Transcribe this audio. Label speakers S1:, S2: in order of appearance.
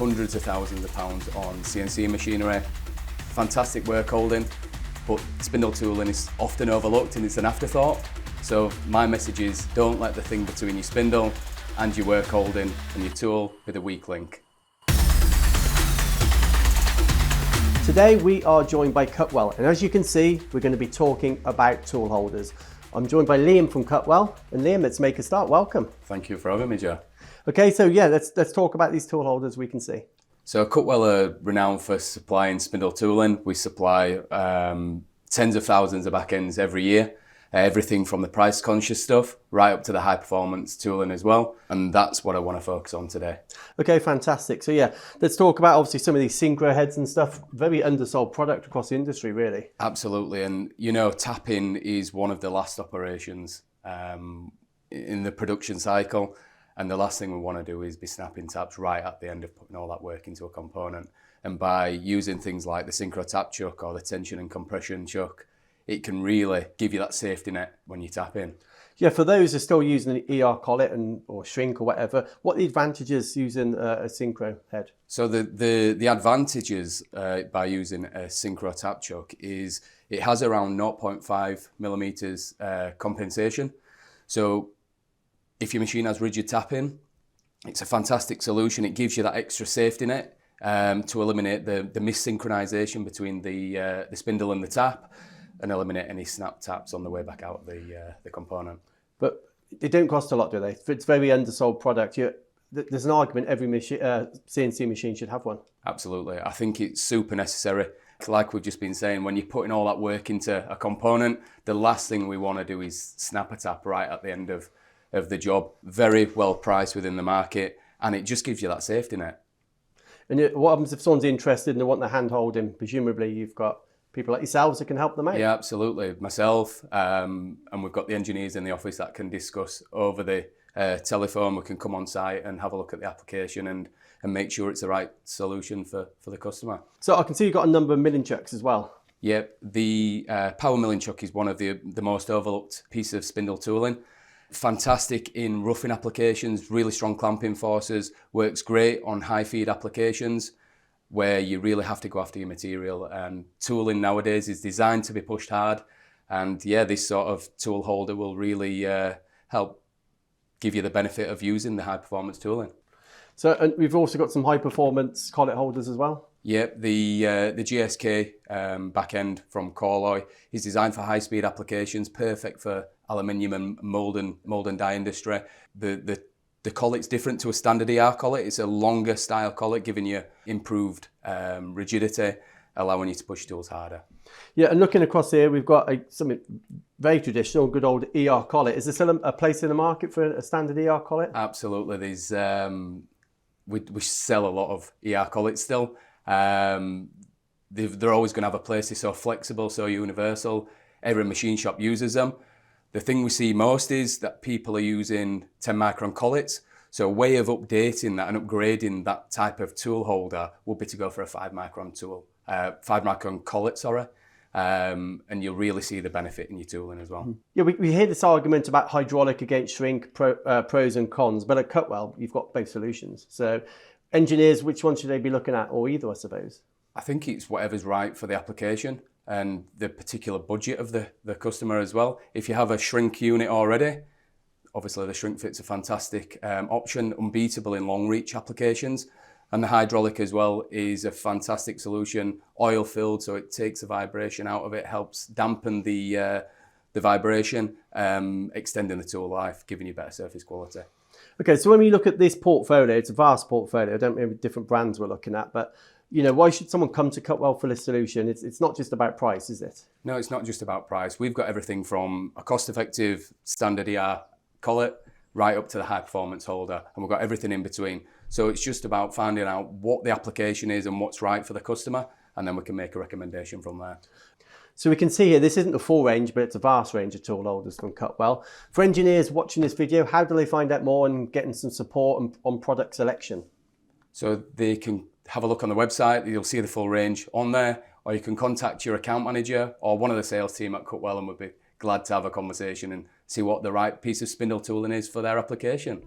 S1: hundreds of thousands of pounds on CNC machinery. Fantastic work holding, but spindle tooling is often overlooked and it's an afterthought. So my message is, don't let the thing between your spindle and your work holding and your tool be the weak link.
S2: Today we are joined by Cutwel, and as you can see, we're going to be talking about tool holders. I'm joined by Liam from Cutwel, and Liam, let's make a start. Welcome.
S1: Thank you for having me, Joe.
S2: Okay, so yeah, let's talk about these tool holders we can see.
S1: So Cutwel are renowned for supplying spindle tooling. We supply tens of thousands of back ends every year. Everything from the price conscious stuff right up to the high performance tooling as well. And that's what I want to focus on today.
S2: Okay, fantastic. So yeah, let's talk about obviously some of these Synchro heads and stuff. Very undersold product across the industry, really.
S1: Absolutely. And you know, tapping is one of the last operations in the production cycle. And the last thing we want to do is be snapping taps right at the end of putting all that work into a component. And by using things like the Synchro tap chuck or the tension and compression chuck, it can really give you that safety net when you tap in.
S2: Yeah, for those who are still using an ER collet or shrink or whatever, what are the advantages using a Synchro head?
S1: So the advantages by using a Synchro tap chuck is it has around 0.5 millimeters compensation. So if your machine has rigid tapping, it's a fantastic solution. It gives you that extra safety net to eliminate the missynchronization between the spindle and the tap, and eliminate any snap taps on the way back out of the component. But
S2: they don't cost a lot, do they? It's a very undersold product. There's an argument every CNC machine should have one.
S1: Absolutely. I think it's super necessary. Like we've just been saying, when you're putting all that work into a component, the last thing we want to do is snap a tap right at the end of the job. Very well priced within the market, and it just gives you that safety net.
S2: And what happens if someone's interested and they want the hand holding? Presumably you've got people like yourselves that can help them out.
S1: Yeah, absolutely. Myself, and we've got the engineers in the office that can discuss over the telephone. We can come on site and have a look at the application and make sure it's the right solution for the customer.
S2: So I can see you've got a number of milling chucks as well.
S1: Yeah, the power milling chuck is one of the most overlooked pieces of spindle tooling. Fantastic in roughing applications, really strong clamping forces, works great on high feed applications where you really have to go after your material. And tooling nowadays is designed to be pushed hard. And yeah, this sort of tool holder will really help give you the benefit of using the high performance tooling.
S2: So, and we've also got some high performance collet holders as well.
S1: Yep, the GSK back end from Corloy is designed for high speed applications, perfect for aluminium and mold and die industry. The collet's different to a standard ER collet. It's a longer style collet, giving you improved rigidity, allowing you to push tools harder.
S2: Yeah, and looking across here, we've got something very traditional, good old ER collet. Is there still a place in the market for a standard ER collet?
S1: Absolutely. There's we sell a lot of ER collets still. They're always going to have a place. They're so flexible, so universal. Every machine shop uses them. The thing we see most is that people are using 10 micron collets. So a way of updating that and upgrading that type of tool holder would be to go for a 5 micron tool, 5 micron collet, sorry. And you'll really see the benefit in your tooling as well.
S2: Yeah, we hear this argument about hydraulic against shrink, pros and cons, but at Cutwel, you've got both solutions. So engineers, which one should they be looking at, or either, I suppose?
S1: I think it's whatever's right for the application and the particular budget of the customer as well. If you have a shrink unit already, obviously the shrink fit's a fantastic option, unbeatable in long reach applications. And the hydraulic as well is a fantastic solution, oil filled, so it takes the vibration out of it, helps dampen the vibration, extending the tool life, giving you better surface quality.
S2: Okay, so when we look at this portfolio, it's a vast portfolio. I don't know different brands we're looking at, but you know, why should someone come to Cutwel for this solution? It's not just about price, is it?
S1: No, it's not just about price. We've got everything from a cost-effective standard ER collet right up to the high-performance holder, and we've got everything in between. So it's just about finding out what the application is and what's right for the customer, and then we can make a recommendation from there.
S2: So we can see here, this isn't the full range, but it's a vast range of tool holders from Cutwel. For engineers watching this video, how do they find out more and getting some support on product selection?
S1: So they can have a look on the website, you'll see the full range on there, or you can contact your account manager or one of the sales team at Cutwel, and we'll be glad to have a conversation and see what the right piece of spindle tooling is for their application.